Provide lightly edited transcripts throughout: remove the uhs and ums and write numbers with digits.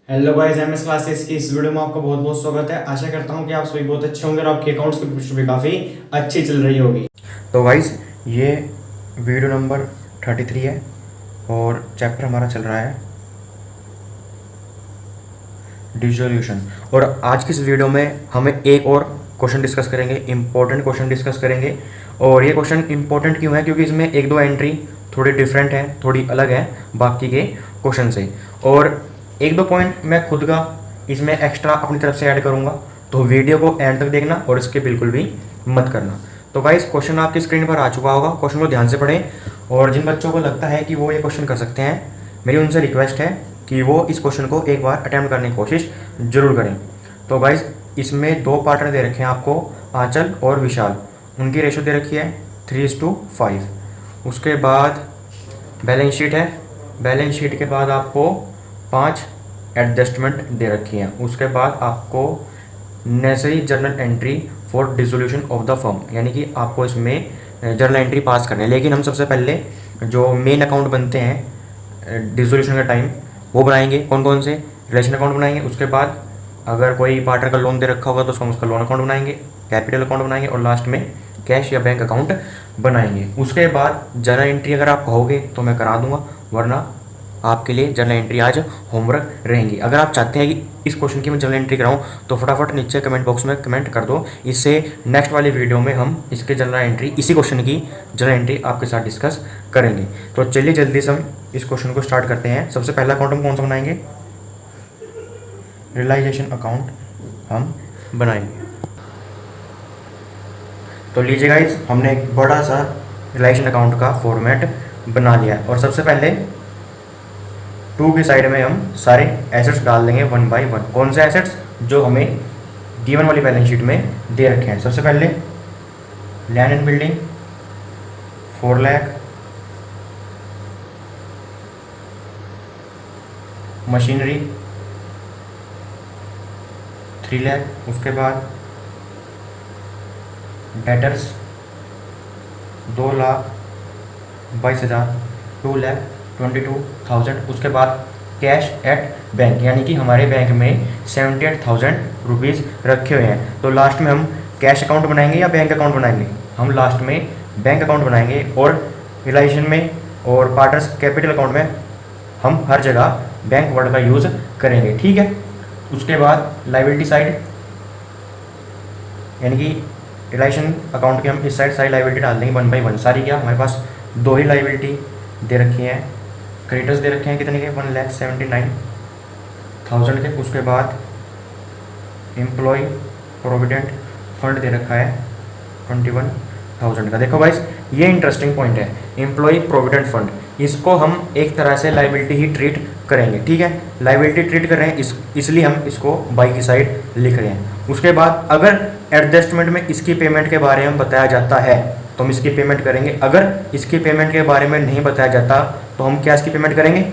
Hello guys, MS classes की इस video में आपका बहुत बहुत स्वागत है। आशा करता हूं कि आप सभी बहुत अच्छे होंगे और आपके अकाउंट्स की प्रोसेस भी काफ़ी अच्छी चल रही होगी। तो गाइस ये वीडियो नंबर 33 है और चैप्टर हमारा चल रहा है डिसोल्यूशन। और आज की इस वीडियो में हमें एक और क्वेश्चन डिस्कस करेंगे, इंपॉर्टेंट क्वेश्चन डिस्कस करेंगे। और ये क्वेश्चन इंपॉर्टेंट क्यों है? क्योंकि इसमें एक दो एंट्री थोड़ी डिफरेंट है, थोड़ी अलग है बाकी के क्वेश्चन से। और एक दो पॉइंट मैं खुद का इसमें एक्स्ट्रा अपनी तरफ से ऐड करूँगा, तो वीडियो को एंड तक देखना और इसके बिल्कुल भी मत करना। तो गाइस क्वेश्चन आपकी स्क्रीन पर आ चुका होगा, क्वेश्चन को ध्यान से पढ़ें। और जिन बच्चों को लगता है कि वो ये क्वेश्चन कर सकते हैं, मेरी उनसे रिक्वेस्ट है कि वो इस क्वेश्चन को एक बार अटैम्प्ट करने की कोशिश जरूर करें। तो गाइस इसमें दो पार्टनर दे रखे हैं आपको, आंचल और विशाल। उनकी रेशो दे रखी है 3:5। उसके बाद बैलेंस शीट है। बैलेंस शीट के बाद आपको 5 एडजस्टमेंट दे रखी हैं। उसके बाद आपको necessary journal entry for dissolution of the firm, यानी कि आपको इसमें जर्नल एंट्री पास करनी है। लेकिन हम सबसे पहले जो मेन अकाउंट बनते हैं डिसोल्यूशन का टाइम, वो बनाएंगे। कौन कौन से? रिलेशन अकाउंट बनाएंगे। उसके बाद अगर कोई पार्टनर का लोन दे रखा होगा तो हम उसका लोन अकाउंट बनाएंगे, कैपिटल अकाउंट बनाएंगे और लास्ट में कैश या बैंक अकाउंट बनाएंगे। उसके बाद जर्नल एंट्री अगर आप कहोगे तो मैं करा दूंगा, वरना आपके लिए जर्नल एंट्री आज होमवर्क रहेंगी। अगर आप चाहते हैं कि इस क्वेश्चन की मैं जर्नल एंट्री कराऊं तो फटाफट नीचे कमेंट बॉक्स में कमेंट कर दो। इससे नेक्स्ट वाली वीडियो में हम इसके जर्नल एंट्री, इसी क्वेश्चन की जर्नल एंट्री आपके साथ डिस्कस करेंगे। तो चलिए जल्दी से हम इस क्वेश्चन को स्टार्ट करते हैं। सबसे पहला अकाउंट हम कौन सा बनाएंगे? रियलाइजेशन अकाउंट हम बनाएंगे। तो लीजिए गाइस, हमने एक बड़ा सा रियलाइजेशन अकाउंट का फॉर्मेट बना लिया है। और सबसे पहले 2 की साइड में हम सारे एसेट्स डाल देंगे 1 बाई 1। कौन से एसेट्स? जो हमें गिवन वाली बैलेंस शीट में दे रखे हैं। सबसे पहले land and building 4 lakh, machinery 3 lakh. उसके बाद डेटर्स 2,22,000, 2,22,000। उसके बाद कैश एट बैंक, यानी कि हमारे बैंक में 78,000 रुपीज़ रखे हुए हैं। तो लास्ट में हम कैश अकाउंट बनाएंगे या बैंक अकाउंट बनाएंगे? हम लास्ट में बैंक अकाउंट बनाएंगे। और रियलाइजेशन में और पार्टनर्स कैपिटल अकाउंट में हम हर जगह बैंक वर्ड का यूज़ करेंगे, ठीक है। उसके बाद लाइबिलिटी साइड, यानी कि रिलेशन अकाउंट के हम इस साइड सारी लाइबिलिटी डाल देंगे 1 बाई 1 सारी। क्या हमारे पास 2 ही लाइबिलिटी दे रखी हैं। क्रेडिटर्स दे रखे हैं कितने के? 1,79,000 के। उसके बाद एम्प्लॉय प्रोविडेंट फंड दे रखा है 21,000 का। देखो गाइस, ये इंटरेस्टिंग पॉइंट है। एम्प्लॉय प्रोविडेंट फंड, इसको हम एक तरह से लाइबिलिटी ही ट्रीट करेंगे, ठीक है। लाइबिलिटी ट्रीट कर रहे हैं इसलिए हम इसको बाई की साइड लिख रहे हैं। उसके बाद अगर एडजस्टमेंट में इसकी पेमेंट के बारे में बताया जाता है तो हम इसकी पेमेंट करेंगे। अगर इसकी पेमेंट के बारे में नहीं बताया जाता तो हम क्या इसकी पेमेंट करेंगे?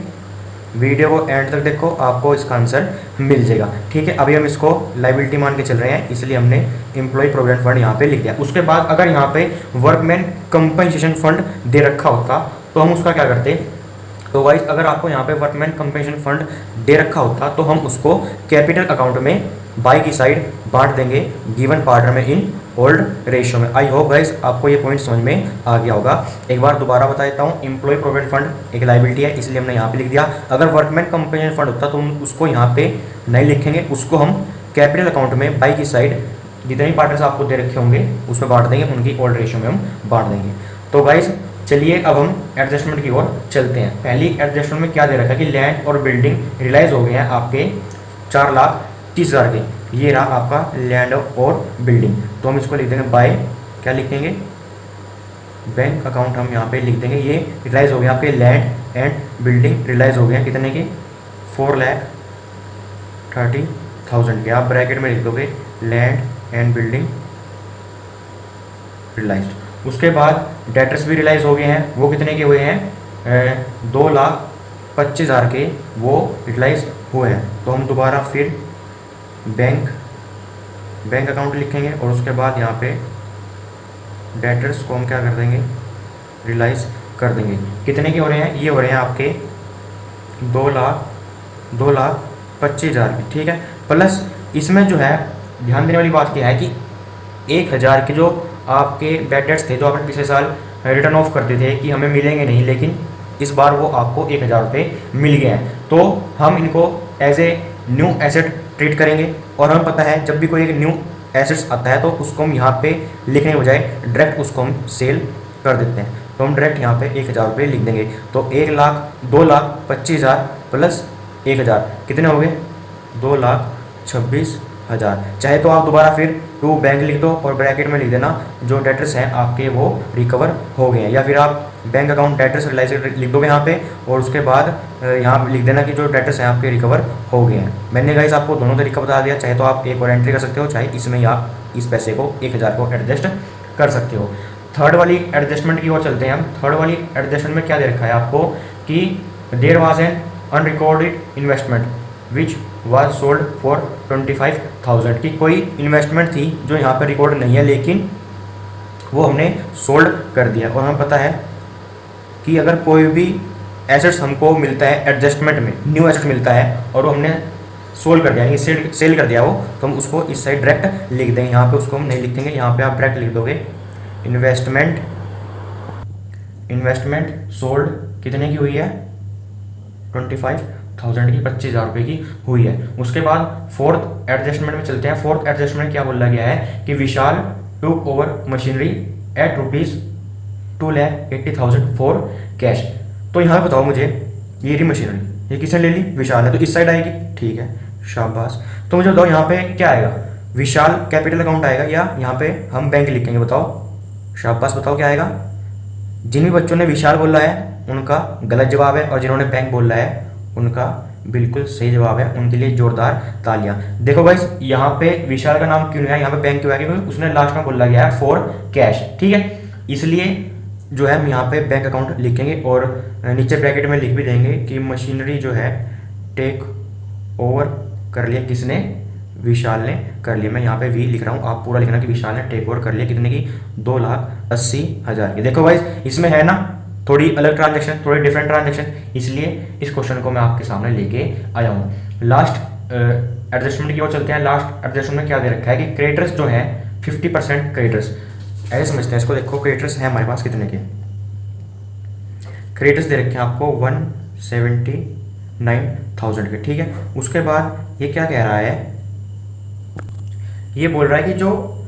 वीडियो को एंड तक देखो, आपको इसका आंसर मिल जाएगा, ठीक है। अभी हम इसको लाइबिलिटी मान के चल रहे हैं, इसलिए हमने एम्प्लॉय प्रोविडेंट फंड यहाँ पे लिख दिया। उसके बाद अगर यहाँ पे वर्कमैन कंपनसेशन फंड दे रखा होता तो हम उसका क्या करते? तो गाइस, अगर आपको यहाँ पे वर्कमैन कंपनसेशन फंड दे रखा होता तो हम उसको कैपिटल अकाउंट में बाई की साइड बांट देंगे गिवन पार्टनर में इन ओल्ड रेशियो में। आई होप गाइस आपको ये पॉइंट समझ में आ गया होगा। एक बार दोबारा बता देता हूँ, एम्प्लॉय प्रोविडेंट फंड एक लाइबिलिटी है, इसलिए हमने यहाँ पे लिख दिया। अगर वर्कमैन कंपनसेशन फंड होता तो हम उसको यहाँ पे नहीं लिखेंगे, उसको हम कैपिटल अकाउंट में बाई की साइड जितने भी पार्टनर्स आपको दे रखे होंगे उसमें बांट देंगे, उनकी ओल्ड रेशियो में हम बांट देंगे। तो गाइस चलिए अब हम एडजस्टमेंट की ओर चलते हैं। पहली एडजस्टमेंट में क्या दे रखा है कि लैंड और बिल्डिंग रियलाइज हो गए हैं आपके 4,30,000 के। ये रहा आपका लैंड और बिल्डिंग। तो हम इसको लिख देंगे बाय, क्या लिखेंगे? बैंक अकाउंट हम यहाँ पे लिख देंगे। ये रियलाइज हो गए आपके लैंड एंड बिल्डिंग रियलाइज हो गए हैं कितने के? 4,30,000 के। आप ब्रैकेट में लिख दोगे लैंड एंड बिल्डिंग रियलाइज्ड। उसके बाद डेटर्स भी रियलाइज हो गए हैं। वो कितने के हुए हैं? 2,25,000 के वो रियलाइज हुए हैं। तो हम दोबारा फिर बैंक अकाउंट लिखेंगे और उसके बाद यहाँ पे डेटर्स को हम क्या कर देंगे? रियलाइज कर देंगे। कितने के हो रहे हैं? ये हो रहे हैं आपके 2,00,000 25,000 की, ठीक है। प्लस इसमें जो है ध्यान देने वाली बात क्या है कि 1,000 के जो आपके बैड डेट्स थे जो आपने पिछले साल रिटर्न ऑफ करते थे कि हमें मिलेंगे नहीं, लेकिन इस बार वो आपको 1,000 रुपये मिल गए हैं, तो हम इनको as a new asset treat करेंगे। और हमें पता है जब भी कोई एक न्यू एसेट्स आता है तो उसको हम यहाँ पे लिखने के बजाय डायरेक्ट उसको हम सेल कर देते हैं, तो हम डायरेक्ट यहाँ पे 1,000 रुपये लिख देंगे। तो 2,25,000 प्लस 1,000 कितने हो गए? 2,26,000। चाहे तो आप दोबारा फिर टू बैंक लिख दो और ब्रैकेट में लिख देना जो डेटर्स हैं आपके वो रिकवर हो गए हैं, या फिर आप बैंक अकाउंट डेटर्स रिलाइज लिख दोगे यहाँ पे और उसके बाद यहाँ लिख देना कि जो डेटर्स हैं आपके रिकवर हो गए हैं। मैंने गाइस आपको दोनों तरीका बता दिया, चाहे तो आप एक और एंट्री कर सकते हो, चाहे इसमें ही आप इस पैसे को 1,000 को एडजस्ट कर सकते हो। थर्ड वाली एडजस्टमेंट की ओर चलते हैं हम। थर्ड वाली एडजस्टमेंट में क्या दे रखा है आपको कि there was an unrecorded investment which was sold for 25,000 की कोई इन्वेस्टमेंट थी जो यहाँ पर रिकॉर्ड नहीं है, लेकिन वो हमने सोल्ड कर दिया। और हमें पता है कि अगर कोई भी एसेट्स हमको मिलता है एडजस्टमेंट में, न्यू एसेट मिलता है और वो हमने सोल्ड कर दिया यानी सेल कर दिया वो, तो हम उसको इस साइड डायरेक्ट लिख देंगे। यहाँ पे उसको हम नहीं लिख देंगे, यहाँ पे आप डायरेक्ट लिख दोगे इन्वेस्टमेंट सोल्ड कितने की हुई है? 25,000 की, 25,000 रुपये की हुई है। उसके बाद फोर्थ एडजस्टमेंट में चलते हैं। फोर्थ एडजस्टमेंट क्या बोला गया है कि Vishal took over machinery at ₹2,80,000 for cash. तो यहाँ बताओ मुझे, ये रही मशीनरी, ये किसने ले ली? विशाल है, तो इस साइड आएगी, ठीक है, शाबाश। तो मुझे बताओ यहाँ पे क्या आएगा? विशाल कैपिटल अकाउंट आएगा या यहाँ पे हम बैंक लिखेंगे? बताओ, शाबाश, बताओ क्या आएगा? जिन भी बच्चों ने विशाल बोला है उनका गलत जवाब है, और जिन्होंने बैंक बोला है उनका बिल्कुल सही जवाब है। उनके लिए जोरदार तालियां। देखो गाइस, यहाँ पे विशाल का नाम क्यों नहीं है, यहाँ पे बैंक क्यों है? क्योंकि उसने लास्ट में बोला गया है फॉर कैश, ठीक है। इसलिए जो है हम यहाँ पे बैंक अकाउंट लिखेंगे और नीचे ब्रैकेट में लिख भी देंगे कि मशीनरी जो है टेक ओवर कर लिया किसने? विशाल ने कर लिया। मैं यहाँ पे वी लिख रहा हूँ, आप पूरा लिखना कि विशाल ने टेक ओवर कर लिया कितने की? 2,80,000 की। देखो गाइस, इसमें है ना थोड़ी अलग ट्रांजैक्शन, थोड़ी डिफरेंट ट्रांजैक्शन, इसलिए इस क्वेश्चन को मैं आपके सामने लेके आया हूँ। लास्ट एडजस्टमेंट की ओर चलते हैं। लास्ट एडजस्टमेंट में क्या दे रखा है कि क्रेडिटर्स जो है 50% क्रेडिटर्स, ऐसे समझते हैं इसको। देखो क्रेडिटर्स हैं हमारे पास कितने के? क्रेडिटर्स दे रखे हैं आपको 179,000 के, ठीक है। उसके बाद ये क्या कह रहा है? ये बोल रहा है कि जो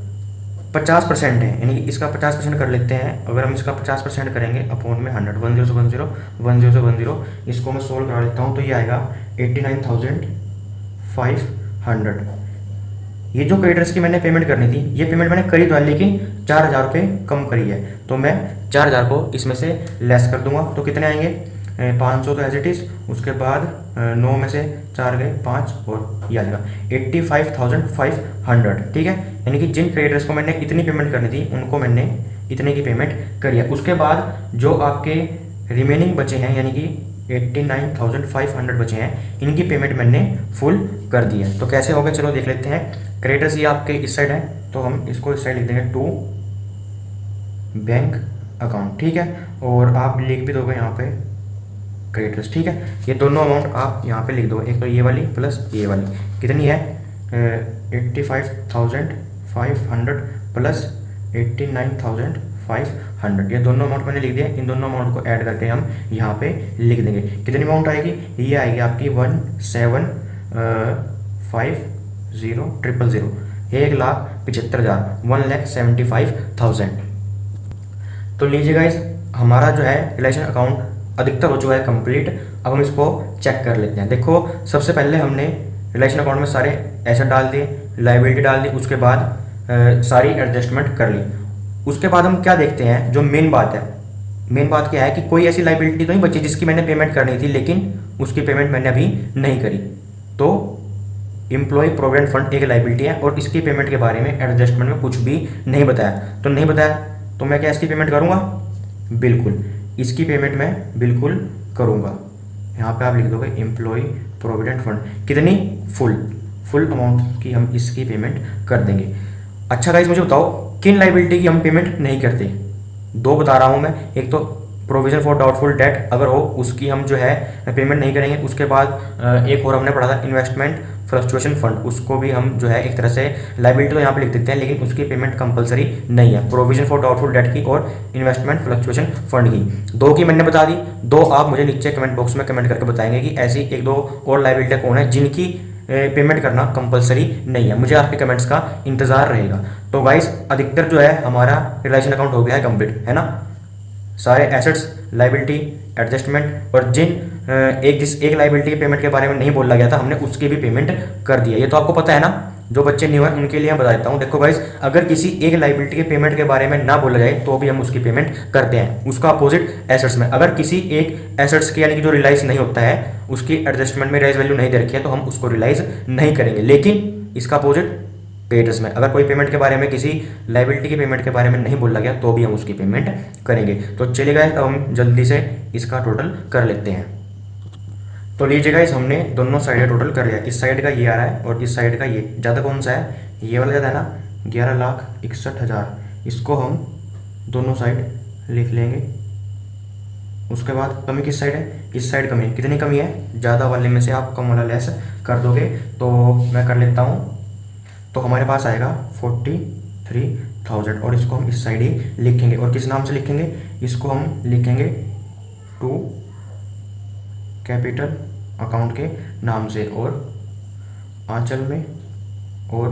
50% है, यानी इसका 50% कर लेते हैं। अगर हम इसका 50% करेंगे अपॉन में 100, 10 से 10, इसको मैं सोल्व करा लेता हूँ, तो ये आएगा 89,500। ये जो क्रेडिटर्स की मैंने पेमेंट करनी थी, ये पेमेंट मैंने करी तो है, लेकिन 4,000 रुपये कम करी है, तो मैं 4,000 को इसमें से लेस कर दूंगा। तो कितने आएंगे? 500 तो एज इट इज़, उसके बाद 9 में से 4 गए 5 और ये आ जाएगा 85,500, ठीक है। यानी कि जिन क्रेडिटर्स को मैंने इतनी पेमेंट करनी थी उनको मैंने इतने की पेमेंट करी है। उसके बाद जो आपके रिमेनिंग बचे हैं यानी कि 89,500 बचे हैं, इनकी पेमेंट मैंने फुल कर दी है। तो कैसे होगा चलो देख लेते हैं। क्रेडिटर्स ये आपके इस साइड है, तो हम इसको इस साइड लिख देंगे टू बैंक अकाउंट, ठीक है। और आप लिख भी दोगे यहाँ पे क्रेडिटर्स, ठीक है। ये दोनों अमाउंट आप यहाँ पे लिख दो, एक तो ये वाली प्लस ये वाली कितनी है? 85,500 प्लस 89,500, ये दोनों अमाउंट मैंने लिख दिया। इन दोनों अमाउंट को ऐड करके हम यहाँ पे लिख देंगे। कितनी अमाउंट आएगी? ये आएगी आपकी 1,75,000, 1,75,000, 1,75,000। तो लीजिए गाइस, हमारा जो है रिलेशन अकाउंट अधिकतर हो चुका है कंप्लीट। अब हम इसको चेक कर लेते हैं। देखो सबसे पहले हमने रिलेशन अकाउंट में सारे एसेट डाल दिए, लायबिलिटी डाल दी, उसके बाद सारी एडजस्टमेंट कर ली। उसके बाद हम क्या देखते हैं, जो मेन बात है, मेन बात क्या है कि कोई ऐसी लायबिलिटी तो नहीं बची जिसकी मैंने पेमेंट करनी थी लेकिन उसकी पेमेंट मैंने अभी नहीं करी। तो एम्प्लॉय प्रोविडेंट फंड एक लायबिलिटी है और इसकी पेमेंट के बारे में एडजस्टमेंट में कुछ भी नहीं बताया। तो नहीं बताया तो मैं क्या इसकी पेमेंट करूँगा? बिल्कुल, इसकी पेमेंट मैं बिल्कुल करूँगा। यहाँ पे आप लिख दोगे एम्प्लॉय प्रोविडेंट फंड कितनी? फुल अमाउंट की हम इसकी पेमेंट कर देंगे। अच्छा गाइस, मुझे बताओ किन लायबिलिटी की हम पेमेंट नहीं करते? दो बता रहा हूँ मैं। एक तो प्रोविजन फॉर डाउटफुल डेट अगर हो उसकी हम जो है पेमेंट नहीं करेंगे। उसके बाद एक और हमने पढ़ा था इन्वेस्टमेंट फ्लक्चुएशन फंड, उसको भी हम जो है एक तरह से लाइबिलिटी तो यहाँ पे लिख देते हैं लेकिन उसकी पेमेंट कंपलसरी नहीं है। प्रोविजन फॉर डाउटफुल डेट की और इन्वेस्टमेंट फ्लक्चुएशन फंड की, दो की मैंने बता दी। दो आप मुझे नीचे कमेंट बॉक्स में कमेंट करके बताएंगे कि ऐसी एक दो और लाइबिलिटी कौन है जिनकी पेमेंट करना कंपलसरी नहीं है। मुझे आपके कमेंट्स का इंतजार रहेगा। तो गाइस अधिकतर जो है हमारा रिलेशन अकाउंट हो गया है कंप्लीट, है ना। सारे एसेट्स, लाइबिलिटी, एडजस्टमेंट और जिन एक लाइबिलिटी के पेमेंट के बारे में नहीं बोला गया था हमने उसकी भी पेमेंट कर दी है। ये तो आपको पता है ना। जो बच्चे न्यू हैं उनके लिए मैं बता देता हूँ। देखो गाइस, अगर किसी एक लाइबिलिटी के पेमेंट के बारे में ना बोला जाए तो भी हम उसकी पेमेंट करते हैं। उसका अपोजिट एसेट्स में, अगर किसी एक एसेट्स के यानी कि जो रिलाइज नहीं होता है उसकी एडजस्टमेंट में रिलाइज वैल्यू नहीं दे रखी है तो हम उसको रिलाइज नहीं करेंगे। लेकिन इसका अपोजिट पेडर्स में, अगर कोई पेमेंट के बारे में किसी लाइबिलिटी के पेमेंट के बारे में नहीं बोला गया तो भी हम उसकी पेमेंट करेंगे। तो चलिए गाइस, अब हम जल्दी से इसका टोटल कर लेते हैं। तो लीजिए गाइस, हमने दोनों साइड टोटल कर लिया। इस साइड का ये आ रहा है और इस साइड का ये। ज़्यादा कौन सा है? ये वाला ज़्यादा है ना, 11,61,000। इसको हम दोनों साइड लिख लेंगे। उसके बाद कमी किस साइड है? इस साइड कमी। कितनी कमी है? ज़्यादा वाले में से आप कम वाला लेस कर दोगे। तो मैं कर लेता हूँ। तो हमारे पास आएगा 43,000 और इसको हम इस साइड ही लिखेंगे। और किस नाम से लिखेंगे? इसको हम लिखेंगे टू कैपिटल अकाउंट के नाम से, और आंचल में और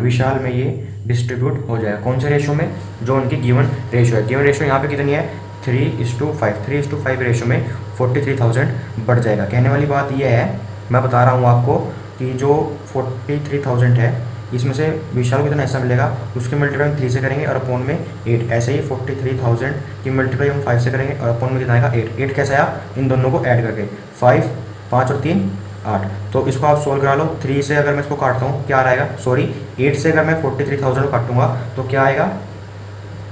विशाल में ये डिस्ट्रीब्यूट हो जाएगा। कौन से रेशो में? जो उनकी गिवन रेशो है। गिवन रेशो यहाँ पे कितनी है? 3:5। 3:5 रेशो में 43,000 बढ़ जाएगा। कहने वाली बात ये है, मैं बता रहा हूँ आपको कि जो 43,000 है इसमें से विशाल को कितना हिस्सा मिलेगा उसके मल्टीप्लाई हम 3 से करेंगे और अपॉन में 8। ऐसे ही 43,000 की मल्टीप्लाई हम 5 से करेंगे और अपॉन में कितना आएगा? 8। 8 कैसे आया? इन दोनों को ऐड करके। 5 5 और 3 8। तो इसको आप सोल्व करा लो। 3 से अगर मैं इसको काटता हूँ क्या आएगा? सॉरी, 8 से अगर मैं 43,000 को काटूंगा तो क्या आएगा?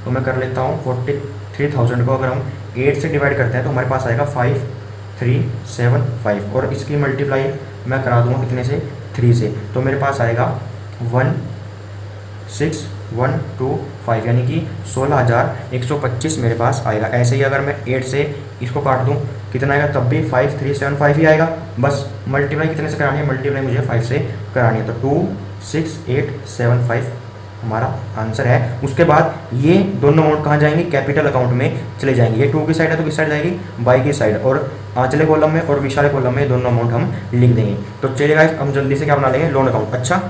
तो मैं कर लेता हूँ 43,000 को अगर हम 8 से डिवाइड करते हैं तो हमारे पास आएगा 5375। और इसकी मल्टीप्लाई मैं करा दूँगा कितने से? 3 से। तो मेरे पास आएगा 16,125 यानी कि 16,125 मेरे पास आएगा। ऐसे ही अगर मैं 8 से इसको काट दूं कितना आएगा? तब भी 5375 ही आएगा। बस मल्टीप्लाई कितने से करानी है? मल्टीप्लाई मुझे 5 से करानी है। तो 26875 हमारा आंसर है। उसके बाद ये दोनों अमाउंट कहाँ जाएंगे? कैपिटल अकाउंट में चले जाएंगे। ये 2 की साइड है तो किस साइड जाएगी? बाई की साइड। और आंचले कॉलम में और विशाल कॉलम में दोनों अमाउंट हम लिख देंगे। तो चलिए गाइस, हम जल्दी से क्या बना लेंगे? Loan account. अच्छा,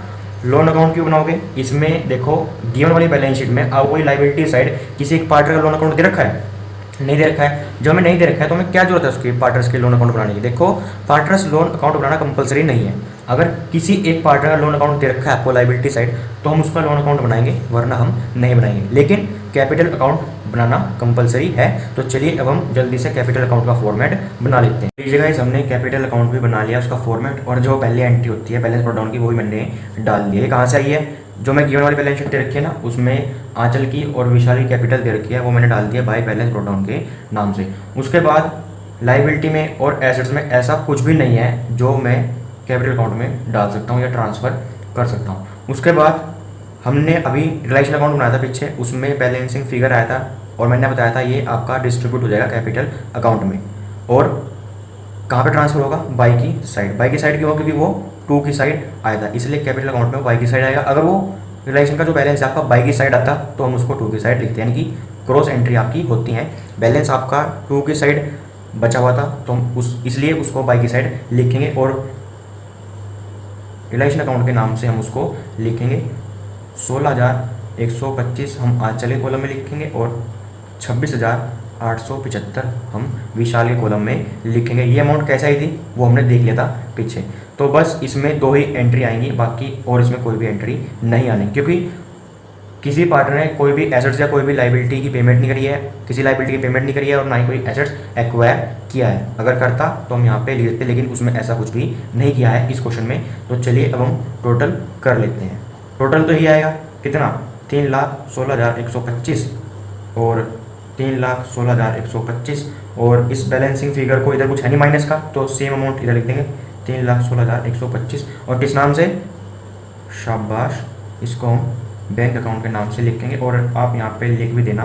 लोन अकाउंट क्यों बनाओगे? इसमें देखो गिवन वाली बैलेंस शीट में आपको कोई लाइबिलिटी साइड किसी एक पार्टनर का लोन अकाउंट दे रखा है? नहीं दे रखा है। जो हमें नहीं दे रखा है तो हमें क्या जरूरत है उसकी पार्टनर्स के लोन अकाउंट बनाने की? देखो, पार्टनर्स लोन अकाउंट बनाना कंपलसरी नहीं है। अगर किसी एक पार्टनर का लोन अकाउंट दे रखा है आपको लाइबिलिटी साइड तो हम उसका लोन अकाउंट बनाएंगे, वरना हम नहीं बनाएंगे। लेकिन कैपिटल अकाउंट बनाना कंपलसरी है। तो चलिए अब हम जल्दी से कैपिटल अकाउंट का फॉर्मेट बना लेते हैं। लीजिए गाइस, हमने कैपिटल अकाउंट भी बना लिया उसका फॉर्मेट, और जो पहली एंट्री होती है बैलेंस ब्रेकडाउन की वो भी मैंने डाल दी है। कहाँ से आई है? जो मैं गिवन वाली बैलेंस शीट दे रखी है ना उसमें आंचल की और विशाल की कैपिटल दे रखी है, वो मैंने डाल दिया बाय बैलेंस ब्रेकडाउन के नाम से। उसके बाद लाइबिलिटी में और एसेट्स में ऐसा कुछ भी नहीं है जो मैं कैपिटल अकाउंट में डाल सकता हूँ या ट्रांसफ़र कर सकता हूँ। उसके बाद हमने अभी रिलेशन अकाउंट बनाया था पीछे, उसमें बैलेंसिंग फिगर आया था और मैंने बताया था ये आपका डिस्ट्रीब्यूट हो जाएगा कैपिटल अकाउंट में। और कहाँ पे ट्रांसफर होगा? बाई की साइड। बाई की साइड क्यों? क्योंकि वो 2 की साइड आया था, इसलिए कैपिटल अकाउंट में बाई की साइड आएगा। अगर वो रिलेशन का जो बैलेंस है आपका बाई की साइड आता तो हम उसको 2 की साइड लिखते हैं, यानी कि क्रॉस एंट्री आपकी होती हैं। बैलेंस आपका 2 की साइड बचा हुआ था तो हम इसलिए उसको बाई की साइड लिखेंगे और रिलेशन अकाउंट के नाम से हम उसको लिखेंगे 16,125 हम आंचल के कॉलम में लिखेंगे और 26,875 हम विशाल के कॉलम में लिखेंगे। ये अमाउंट कैसे आई थी वो हमने देख लिया था पीछे। तो बस इसमें 2 ही एंट्री आएंगी, बाकी और इसमें कोई भी एंट्री नहीं आनी, क्योंकि किसी पार्टनर ने कोई भी एसेट्स या कोई भी लाइबिलिटी की पेमेंट नहीं करी है, किसी लाइबिलिटी की पेमेंट नहीं करी है और ना ही कोई एसेट्स एक्वायर किया है। अगर करता तो हम यहाँ पे लिख देते, लेकिन उसमें ऐसा कुछ भी नहीं किया है इस क्वेश्चन में। तो चलिए अब हम टोटल कर लेते हैं। टोटल तो ही आएगा कितना? 3,16,125 और 3,16,125। और इस बैलेंसिंग फिगर को इधर कुछ है नहीं माइनस का, तो सेम अमाउंट इधर लिख देंगे 3,16,125। और किस नाम से? शाबाश, इसको हम बैंक अकाउंट के नाम से लिखेंगे। और आप यहाँ पे लिख भी देना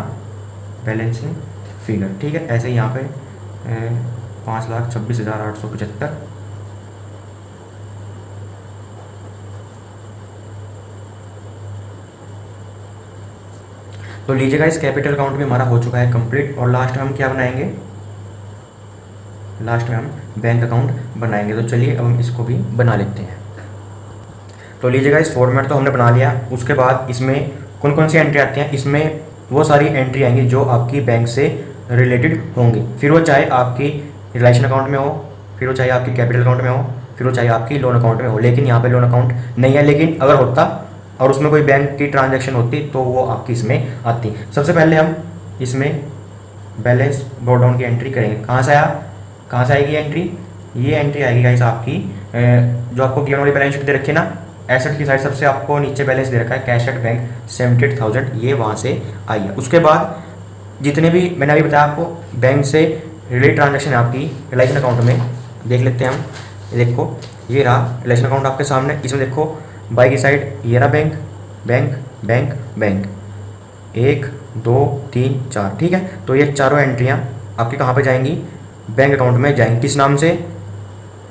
बैलेंसिंग फिगर, ठीक है। ऐसे ही यहाँ पे 5,26,875। तो लीजिएगा, इस कैपिटल अकाउंट में हमारा हो चुका है कंप्लीट। और लास्ट में हम क्या बनाएंगे, लास्ट में हम बैंक अकाउंट बनाएंगे। तो चलिए अब हम इसको भी बना लेते हैं। तो लीजिएगा, इस फॉर्मेट तो हमने बना लिया। उसके बाद इसमें कौन कौन सी एंट्री आती हैं, इसमें वो सारी एंट्री आएंगी जो आपकी बैंक से रिलेटेड होंगी। फिर वो चाहे आपकी रिलेशन अकाउंट में हो, फिर वो चाहे आपकी कैपिटल अकाउंट में हो, फिर वो चाहे आपकी लोन अकाउंट में हो। लेकिन यहाँ पे लोन अकाउंट नहीं है, लेकिन अगर होता और उसमें कोई बैंक की ट्रांजैक्शन होती तो वो आपकी इसमें आती। सबसे पहले हम इसमें बैलेंस ब्रॉट डाउन की एंट्री करेंगे। कहाँ से आएगी एंट्री, ये एंट्री आएगी गाइस आपकी जो आपको गिवन वाली बैलेंस शीट दे रखी है ना, एसेट की साइड सबसे आपको नीचे बैलेंस दे रखा है कैश एट बैंक 78,000, ये वहाँ से आई है। उसके बाद जितने भी मैंने अभी बताया आपको बैंक से रिलेटेड ट्रांजैक्शन है आपकी रिलेशन अकाउंट में, देख लेते हैं हम। देखो ये रहा रिलेशन अकाउंट आपके सामने। इसमें देखो बाई की साइड ये रहा बैंक बैंक बैंक बैंक, 1 2 3 4, ठीक है। तो ये चारों एंट्रियाँ आपकी कहाँ पे जाएंगी, बैंक अकाउंट में जाएंगी। किस नाम से,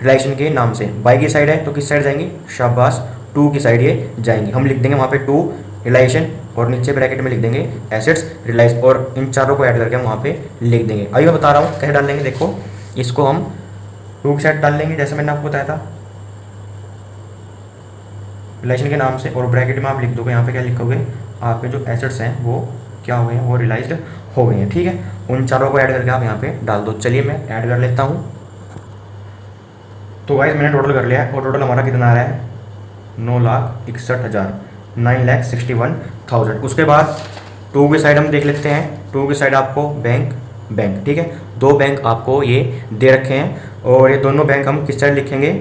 रिलेशन के नाम से। बाई की साइड है तो किस साइड जाएंगी, शाबाश, 2 की साइड ये जाएंगी। हम लिख देंगे वहाँ पे 2 रिलेशन और नीचे ब्रैकेट में लिख देंगे एसेट्स रिलाइज, और इन चारों को ऐड करके हम वहाँ पे लिख देंगे। अभी मैं बता रहा हूँ कैसे डालेंगे। देखो इसको हम 2 की साइड डाल लेंगे जैसे मैंने आपको बताया था रिलेशन के नाम से, और ब्रैकेट में आप लिख दोगे यहाँ पे क्या लिखोगे, आपके जो एसेट्स हैं वो क्या हो गए हैं, वो रिलाइज्ड हो गए हैं, ठीक है। उन चारों को ऐड करके आप यहाँ पे डाल दो। चलिए मैं ऐड कर लेता हूँ। तो गाइस मैंने टोटल कर लिया है और टोटल हमारा कितना आ रहा है, 9,61,000, 9,61,000। उसके बाद 2 की साइड हम देख लेते हैं। 2 की साइड आपको बैंक बैंक, ठीक है। 2 बैंक आपको ये दे रखे हैं और ये दोनों बैंक हम किस साइड लिखेंगे,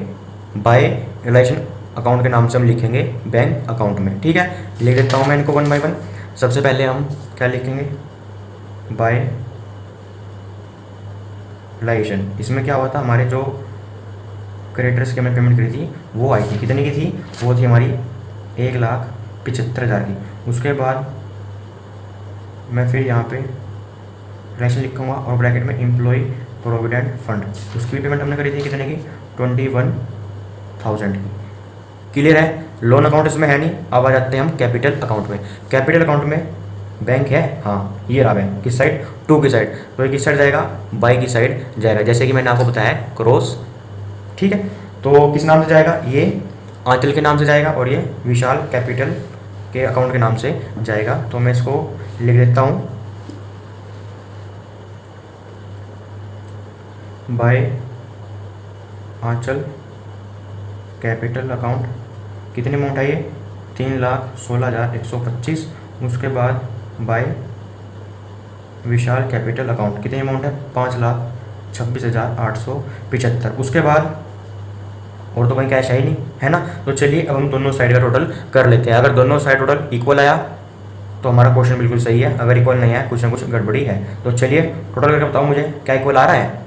बाय रिलेशन अकाउंट के नाम से हम लिखेंगे बैंक अकाउंट में, ठीक है। लिख देता हूँ मैं इनको 1 बाय 1। सबसे पहले हम क्या लिखेंगे, बाय रिलेशन। इसमें क्या हुआ था, हमारे जो क्रेडिटर्स की हमने पेमेंट करी थी वो आई थी, कितने की थी, वो थी हमारी 1,75,000 की। उसके बाद मैं फिर यहाँ पे रिलेशन लिखूँगा और ब्रैकेट में एम्प्लॉय प्रोविडेंट फंड, उसकी भी पेमेंट हमने करी थी कितने की, 21,000 की। क्लियर है। लोन अकाउंट इसमें है नहीं। अब आ जाते हैं हम कैपिटल अकाउंट में। कैपिटल अकाउंट में बैंक है, हाँ ये रहा बैंक, किस साइड, 2 की साइड। तो ये किस साइड जाएगा, बाई की साइड जाएगा, जैसे कि मैंने आपको बताया क्रॉस, ठीक है। तो किस नाम से जाएगा, ये आंचल के नाम से जाएगा और ये विशाल कैपिटल के अकाउंट के नाम से जाएगा। तो मैं इसको लिख देता हूँ, बाय आंचल कैपिटल अकाउंट। कितनी अमाउंट है ये, 3,16,125। उसके बाद बाय विशाल कैपिटल अकाउंट, कितनी अमाउंट है, 5,26,875। उसके बाद और तो कोई कैश है ही नहीं, है ना। तो चलिए अब हम दोनों साइड का टोटल कर लेते हैं। अगर दोनों साइड टोटल इक्वल आया तो हमारा क्वेश्चन बिल्कुल सही है, अगर इक्वल नहीं आया कुछ ना कुछ गड़बड़ी है। तो चलिए टोटल करके बताओ मुझे क्या इक्वल आ रहा है।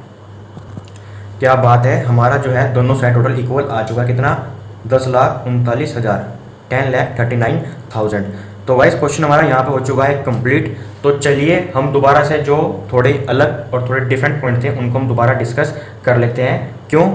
क्या बात है, हमारा जो है दोनों साइड टोटल इक्वल आ चुका है। कितना, 10,39,000, 10,39,000। तो वाइस क्वेश्चन हमारा यहाँ पे हो चुका है कंप्लीट। तो चलिए हम दोबारा से जो थोड़े अलग और थोड़े डिफरेंट पॉइंट थे उनको हम दोबारा डिस्कस कर लेते हैं। क्यों,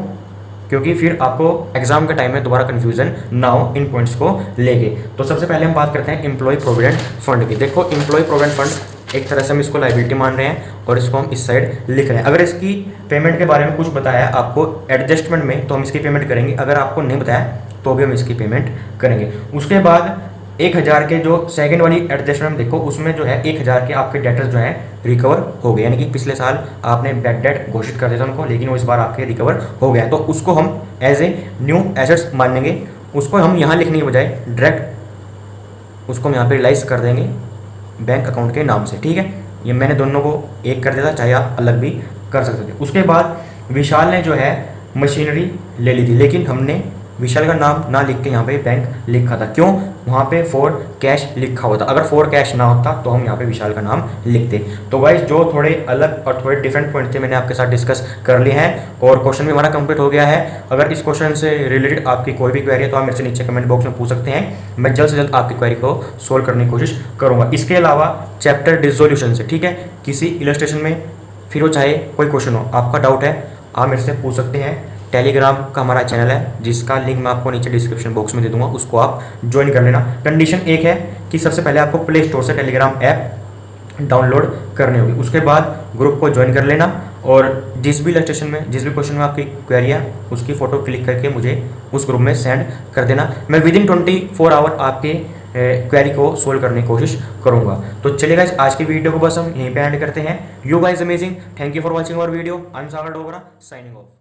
क्योंकि फिर आपको एग्जाम के टाइम में दोबारा कन्फ्यूजन ना हो इन पॉइंट्स को लेके। तो सबसे पहले हम बात करते हैं एम्प्लॉय प्रोविडेंट फंड की। देखो एम्प्लॉय प्रोविडेंट फंड एक तरह से हम इसको लायबिलिटी मान रहे हैं और इसको हम इस साइड लिख रहे हैं। अगर इसकी पेमेंट के बारे में कुछ बताया आपको एडजस्टमेंट में तो हम इसकी पेमेंट करेंगे, अगर आपको नहीं बताया तो भी हम इसकी पेमेंट करेंगे। उसके बाद 1,000 के जो सेकंड वाली एडजस्टमेंट देखो उसमें जो है 1,000 के आपके डेटर्स जो है रिकवर हो गए, यानी कि पिछले साल आपने बैड डेट घोषित कर दिया था उनको, लेकिन वो इस बार आपके रिकवर हो गया। तो उसको हम एज ए न्यू एसेट्स मानेंगे। उसको हम यहाँ लिखने के बजाय डायरेक्ट उसको हम यहाँ पे रिलाइज कर देंगे बैंक अकाउंट के नाम से, ठीक है। ये मैंने दोनों को एक कर दिया था, चाहे आप अलग भी कर सकते थे। उसके बाद विशाल ने जो है मशीनरी ले ली थी, लेकिन हमने विशाल का नाम ना लिख के यहाँ पे बैंक लिखा था। क्यों? वहाँ पे फॉर कैश लिखा होता। अगर फॉर कैश ना होता तो हम यहाँ पे विशाल का नाम लिखते। तो गाइस जो थोड़े अलग और थोड़े डिफरेंट पॉइंट थे मैंने आपके साथ डिस्कस कर लिए हैं और क्वेश्चन भी हमारा कंप्लीट हो गया है। अगर इस क्वेश्चन से रिलेटेड आपकी कोई भी क्वेरी है तो आप मेरे से नीचे कमेंट बॉक्स में पूछ सकते हैं। मैं जल्द से जल्द आपकी क्वेरी को सोल्व करने की कोशिश करूँगा। इसके अलावा चैप्टर डिसोल्यूशन से, ठीक है, किसी इलस्ट्रेशन में फिर वो चाहे कोई क्वेश्चन हो, आपका डाउट है, आप मेरे से पूछ सकते हैं। टेलीग्राम का हमारा चैनल है जिसका लिंक मैं आपको नीचे डिस्क्रिप्शन बॉक्स में दे दूंगा, उसको आप ज्वाइन कर लेना। कंडीशन एक है कि सबसे पहले आपको प्ले स्टोर से टेलीग्राम ऐप डाउनलोड करनी होगी, उसके बाद ग्रुप को ज्वाइन कर लेना और जिस भी इलस्ट्रेशन में, जिस भी क्वेश्चन में आपकी क्वेरी है उसकी फ़ोटो क्लिक करके मुझे उस ग्रुप में सेंड कर देना। मैं विदिन 24 आवर आपके क्वेरी को सोल्व करने की कोशिश करूंगा। तो चलिए गाइस आज की वीडियो को बस हम यहीं पे एंड करते हैं। You guys amazing, thank you for watching our video. I am Sagar Dogra signing of.